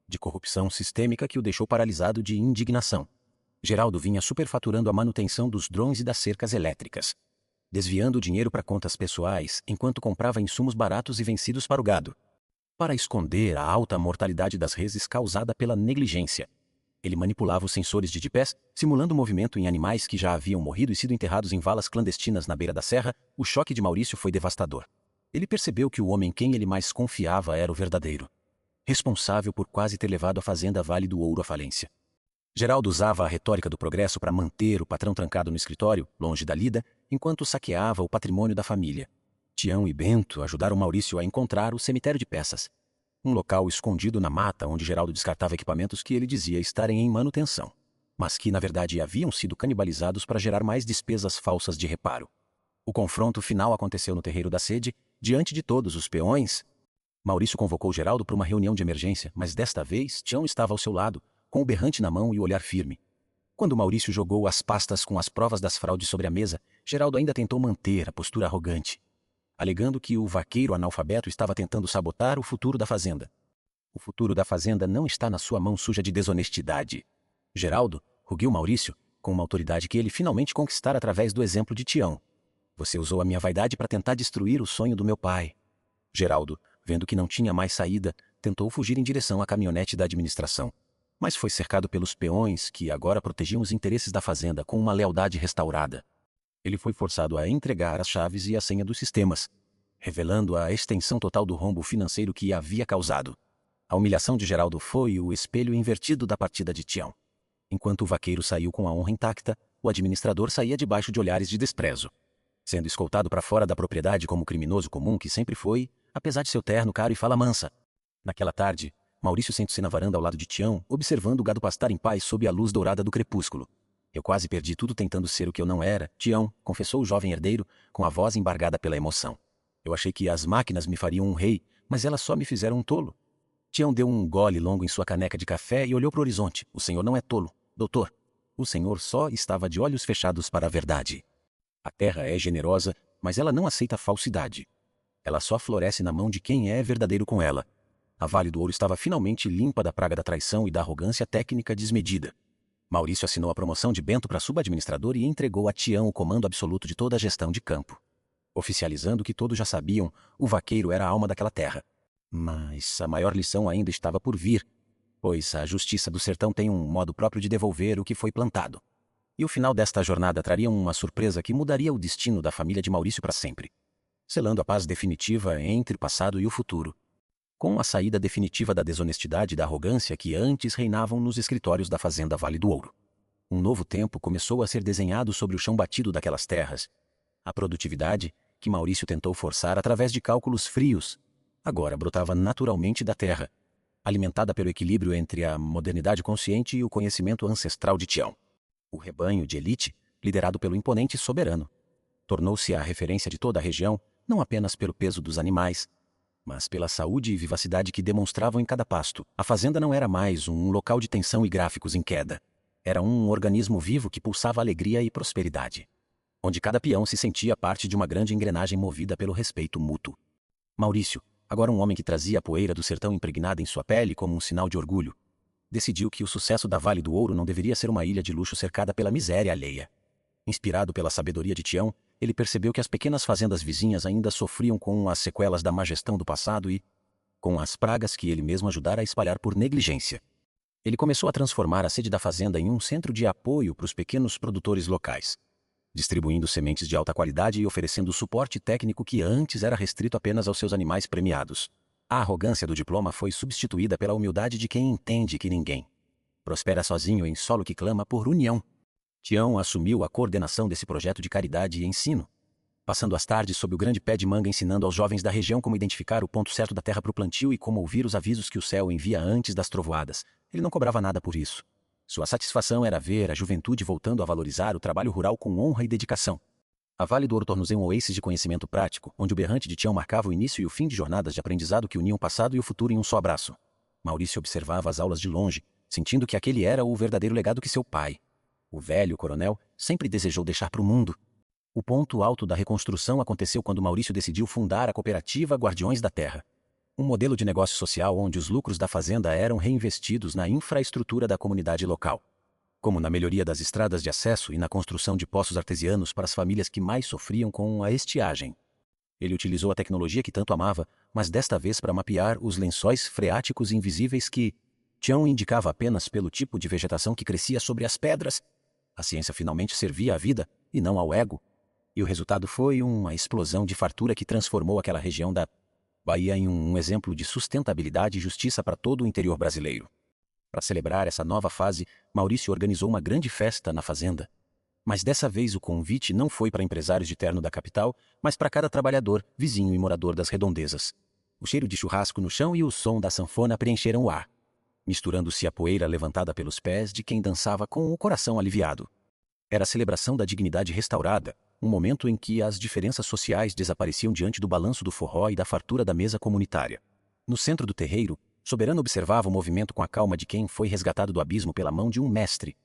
de corrupção sistêmica que o deixou paralisado de indignação. Geraldo vinha superfaturando a manutenção dos drones e das cercas elétricas, desviando o dinheiro para contas pessoais enquanto comprava insumos baratos e vencidos para o gado. Para esconder a alta mortalidade das reses causada pela negligência, ele manipulava os sensores de GPS, simulando movimento em animais que já haviam morrido e sido enterrados em valas clandestinas na beira da serra. O choque de Maurício foi devastador. Ele percebeu que o homem em quem ele mais confiava era o verdadeiro, responsável por quase ter levado a fazenda Vale do Ouro à falência. Geraldo usava a retórica do progresso para manter o patrão trancado no escritório, longe da lida, enquanto saqueava o patrimônio da família. Tião e Bento ajudaram Maurício a encontrar o cemitério de peças, um local escondido na mata onde Geraldo descartava equipamentos que ele dizia estarem em manutenção, mas que na verdade haviam sido canibalizados para gerar mais despesas falsas de reparo. O confronto final aconteceu no terreiro da sede, diante de todos os peões. Maurício convocou Geraldo para uma reunião de emergência, mas desta vez Tião estava ao seu lado, com o berrante na mão e o olhar firme. Quando Maurício jogou as pastas com as provas das fraudes sobre a mesa, Geraldo ainda tentou manter a postura arrogante, alegando que o vaqueiro analfabeto estava tentando sabotar o futuro da fazenda. O futuro da fazenda não está na sua mão suja de desonestidade. Geraldo rugiu Maurício, com uma autoridade que ele finalmente conquistara através do exemplo de Tião. Você usou a minha vaidade para tentar destruir o sonho do meu pai. Geraldo, vendo que não tinha mais saída, tentou fugir em direção à caminhonete da administração, mas foi cercado pelos peões que agora protegiam os interesses da fazenda com uma lealdade restaurada. Ele foi forçado a entregar as chaves e a senha dos sistemas, revelando a extensão total do rombo financeiro que havia causado. A humilhação de Geraldo foi o espelho invertido da partida de Tião. Enquanto o vaqueiro saiu com a honra intacta, o administrador saía debaixo de olhares de desprezo, sendo escoltado para fora da propriedade como criminoso comum que sempre foi, apesar de seu terno caro e fala mansa. Naquela tarde, Maurício sentou-se na varanda ao lado de Tião, observando o gado pastar em paz sob a luz dourada do crepúsculo. Eu quase perdi tudo tentando ser o que eu não era, Tião, confessou o jovem herdeiro, com a voz embargada pela emoção. Eu achei que as máquinas me fariam um rei, mas elas só me fizeram um tolo. Tião deu um gole longo em sua caneca de café e olhou para o horizonte. O senhor não é tolo, doutor. O senhor só estava de olhos fechados para a verdade. A terra é generosa, mas ela não aceita falsidade. Ela só floresce na mão de quem é verdadeiro com ela. A Vale do Ouro estava finalmente limpa da praga da traição e da arrogância técnica desmedida. Maurício assinou a promoção de Bento para subadministrador e entregou a Tião o comando absoluto de toda a gestão de campo. Oficializando o que todos já sabiam, o vaqueiro era a alma daquela terra. Mas a maior lição ainda estava por vir, pois a justiça do sertão tem um modo próprio de devolver o que foi plantado. E o final desta jornada traria uma surpresa que mudaria o destino da família de Maurício para sempre, selando a paz definitiva entre o passado e o futuro, com a saída definitiva da desonestidade e da arrogância que antes reinavam nos escritórios da fazenda Vale do Ouro. Um novo tempo começou a ser desenhado sobre o chão batido daquelas terras. A produtividade, que Maurício tentou forçar através de cálculos frios, agora brotava naturalmente da terra, alimentada pelo equilíbrio entre a modernidade consciente e o conhecimento ancestral de Tião. O rebanho de elite, liderado pelo imponente soberano, tornou-se a referência de toda a região, não apenas pelo peso dos animais, mas pela saúde e vivacidade que demonstravam em cada pasto. A fazenda não era mais um local de tensão e gráficos em queda. Era um organismo vivo que pulsava alegria e prosperidade, onde cada peão se sentia parte de uma grande engrenagem movida pelo respeito mútuo. Maurício, agora um homem que trazia a poeira do sertão impregnada em sua pele como um sinal de orgulho, decidiu que o sucesso da Vale do Ouro não deveria ser uma ilha de luxo cercada pela miséria alheia. Inspirado pela sabedoria de Tião, ele percebeu que as pequenas fazendas vizinhas ainda sofriam com as sequelas da má gestão do passado e com as pragas que ele mesmo ajudara a espalhar por negligência. Ele começou a transformar a sede da fazenda em um centro de apoio para os pequenos produtores locais, distribuindo sementes de alta qualidade e oferecendo suporte técnico que antes era restrito apenas aos seus animais premiados. A arrogância do diploma foi substituída pela humildade de quem entende que ninguém prospera sozinho em solo que clama por união. Tião assumiu a coordenação desse projeto de caridade e ensino, passando as tardes sob o grande pé de manga ensinando aos jovens da região como identificar o ponto certo da terra para o plantio e como ouvir os avisos que o céu envia antes das trovoadas. Ele não cobrava nada por isso. Sua satisfação era ver a juventude voltando a valorizar o trabalho rural com honra e dedicação. A Vale do Ouro tornou-se um oásis de conhecimento prático, onde o berrante de Tião marcava o início e o fim de jornadas de aprendizado que uniam o passado e o futuro em um só abraço. Maurício observava as aulas de longe, sentindo que aquele era o verdadeiro legado que seu pai, o velho coronel, sempre desejou deixar para o mundo. O ponto alto da reconstrução aconteceu quando Maurício decidiu fundar a cooperativa Guardiões da Terra. Um modelo de negócio social onde os lucros da fazenda eram reinvestidos na infraestrutura da comunidade local, como na melhoria das estradas de acesso e na construção de poços artesianos para as famílias que mais sofriam com a estiagem. Ele utilizou a tecnologia que tanto amava, mas desta vez para mapear os lençóis freáticos invisíveis que Tião indicava apenas pelo tipo de vegetação que crescia sobre as pedras. A ciência finalmente servia à vida, e não ao ego, e o resultado foi uma explosão de fartura que transformou aquela região da Bahia em um exemplo de sustentabilidade e justiça para todo o interior brasileiro. Para celebrar essa nova fase, Maurício organizou uma grande festa na fazenda. Mas dessa vez o convite não foi para empresários de terno da capital, mas para cada trabalhador, vizinho e morador das redondezas. O cheiro de churrasco no chão e o som da sanfona preencheram o ar, misturando-se à poeira levantada pelos pés de quem dançava com o coração aliviado. Era a celebração da dignidade restaurada, um momento em que as diferenças sociais desapareciam diante do balanço do forró e da fartura da mesa comunitária. No centro do terreiro, Soberano observava o movimento com a calma de quem foi resgatado do abismo pela mão de um mestre,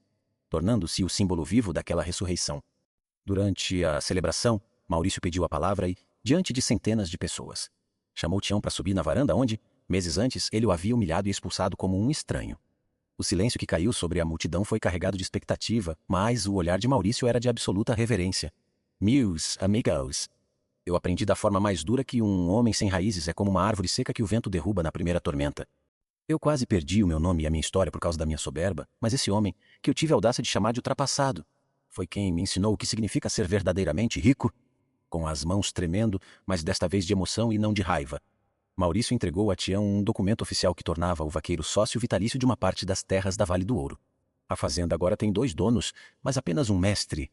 tornando-se o símbolo vivo daquela ressurreição. Durante a celebração, Maurício pediu a palavra e, diante de centenas de pessoas, chamou Tião para subir na varanda onde, meses antes, ele o havia humilhado e expulsado como um estranho. O silêncio que caiu sobre a multidão foi carregado de expectativa, mas o olhar de Maurício era de absoluta reverência. Meus amigos, eu aprendi da forma mais dura que um homem sem raízes é como uma árvore seca que o vento derruba na primeira tormenta. Eu quase perdi o meu nome e a minha história por causa da minha soberba, mas esse homem, que eu tive a audácia de chamar de ultrapassado, foi quem me ensinou o que significa ser verdadeiramente rico. Com as mãos tremendo, mas desta vez de emoção e não de raiva, Maurício entregou a Tião um documento oficial que tornava o vaqueiro sócio vitalício de uma parte das terras da Vale do Ouro. A fazenda agora tem 2 donos, mas apenas um mestre.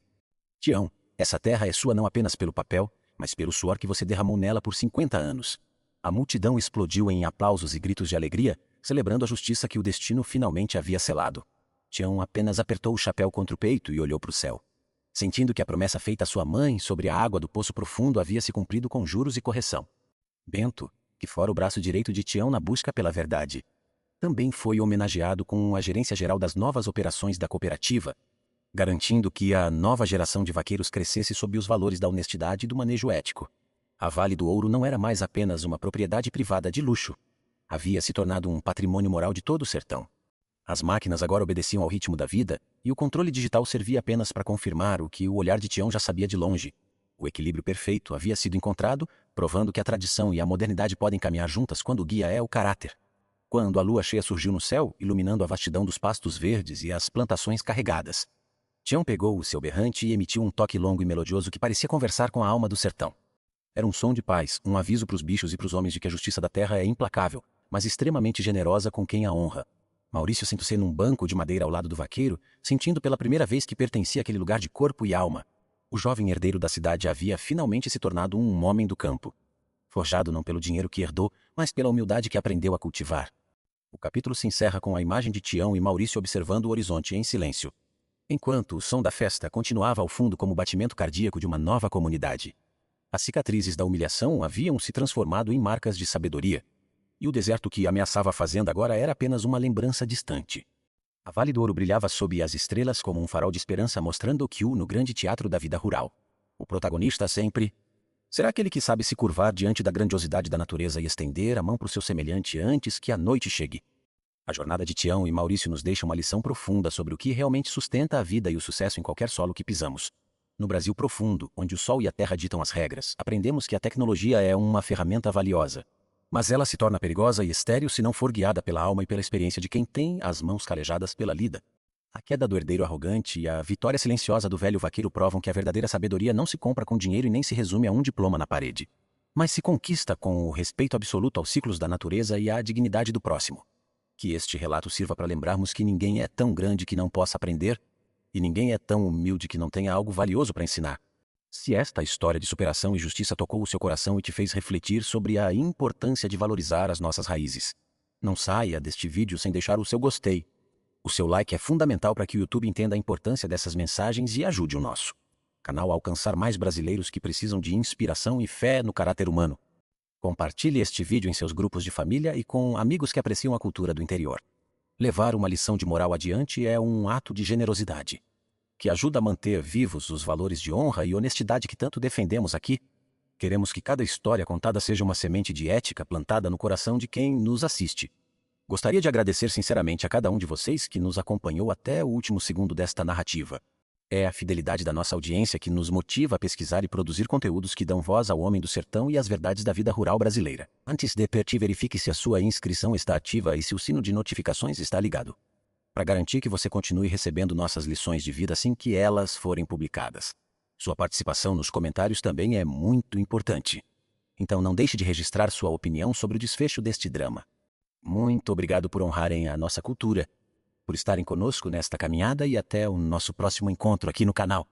Tião, essa terra é sua não apenas pelo papel, mas pelo suor que você derramou nela por 50 anos. A multidão explodiu em aplausos e gritos de alegria, celebrando a justiça que o destino finalmente havia selado. Tião apenas apertou o chapéu contra o peito e olhou para o céu, sentindo que a promessa feita à sua mãe sobre a água do poço profundo havia se cumprido com juros e correção. Bento, que fora o braço direito de Tião na busca pela verdade, também foi homenageado com a gerência geral das novas operações da cooperativa, garantindo que a nova geração de vaqueiros crescesse sob os valores da honestidade e do manejo ético. A Vale do Ouro não era mais apenas uma propriedade privada de luxo. Havia se tornado um patrimônio moral de todo o sertão. As máquinas agora obedeciam ao ritmo da vida, e o controle digital servia apenas para confirmar o que o olhar de Tião já sabia de longe. O equilíbrio perfeito havia sido encontrado, provando que a tradição e a modernidade podem caminhar juntas quando o guia é o caráter. Quando a lua cheia surgiu no céu, iluminando a vastidão dos pastos verdes e as plantações carregadas, Tião pegou o seu berrante e emitiu um toque longo e melodioso que parecia conversar com a alma do sertão. Era um som de paz, um aviso para os bichos e para os homens de que a justiça da terra é implacável, mas extremamente generosa com quem a honra. Maurício sentou-se num banco de madeira ao lado do vaqueiro, sentindo pela primeira vez que pertencia àquele lugar de corpo e alma. O jovem herdeiro da cidade havia finalmente se tornado um homem do campo. Forjado não pelo dinheiro que herdou, mas pela humildade que aprendeu a cultivar. O capítulo se encerra com a imagem de Tião e Maurício observando o horizonte em silêncio, enquanto o som da festa continuava ao fundo como o batimento cardíaco de uma nova comunidade. As cicatrizes da humilhação haviam se transformado em marcas de sabedoria, e o deserto que ameaçava a fazenda agora era apenas uma lembrança distante. A Vale do Ouro brilhava sob as estrelas como um farol de esperança mostrando o Kiu no grande teatro da vida rural. O protagonista sempre será aquele que sabe se curvar diante da grandiosidade da natureza e estender a mão para o seu semelhante antes que a noite chegue. A jornada de Tião e Maurício nos deixa uma lição profunda sobre o que realmente sustenta a vida e o sucesso em qualquer solo que pisamos. No Brasil profundo, onde o sol e a terra ditam as regras, aprendemos que a tecnologia é uma ferramenta valiosa. Mas ela se torna perigosa e estéril se não for guiada pela alma e pela experiência de quem tem as mãos calejadas pela lida. A queda do herdeiro arrogante e a vitória silenciosa do velho vaqueiro provam que a verdadeira sabedoria não se compra com dinheiro e nem se resume a um diploma na parede, mas se conquista com o respeito absoluto aos ciclos da natureza e à dignidade do próximo. Que este relato sirva para lembrarmos que ninguém é tão grande que não possa aprender, e ninguém é tão humilde que não tenha algo valioso para ensinar. Se esta história de superação e justiça tocou o seu coração e te fez refletir sobre a importância de valorizar as nossas raízes, não saia deste vídeo sem deixar o seu gostei. O seu like é fundamental para que o YouTube entenda a importância dessas mensagens e ajude o nosso canal a alcançar mais brasileiros que precisam de inspiração e fé no caráter humano. Compartilhe este vídeo em seus grupos de família e com amigos que apreciam a cultura do interior. Levar uma lição de moral adiante é um ato de generosidade, que ajuda a manter vivos os valores de honra e honestidade que tanto defendemos aqui. Queremos que cada história contada seja uma semente de ética plantada no coração de quem nos assiste. Gostaria de agradecer sinceramente a cada um de vocês que nos acompanhou até o último segundo desta narrativa. É a fidelidade da nossa audiência que nos motiva a pesquisar e produzir conteúdos que dão voz ao homem do sertão e às verdades da vida rural brasileira. Antes de partir, verifique se a sua inscrição está ativa e se o sino de notificações está ligado, para garantir que você continue recebendo nossas lições de vida assim que elas forem publicadas. Sua participação nos comentários também é muito importante. Então não deixe de registrar sua opinião sobre o desfecho deste drama. Muito obrigado por honrarem a nossa cultura, por estarem conosco nesta caminhada e até o nosso próximo encontro aqui no canal.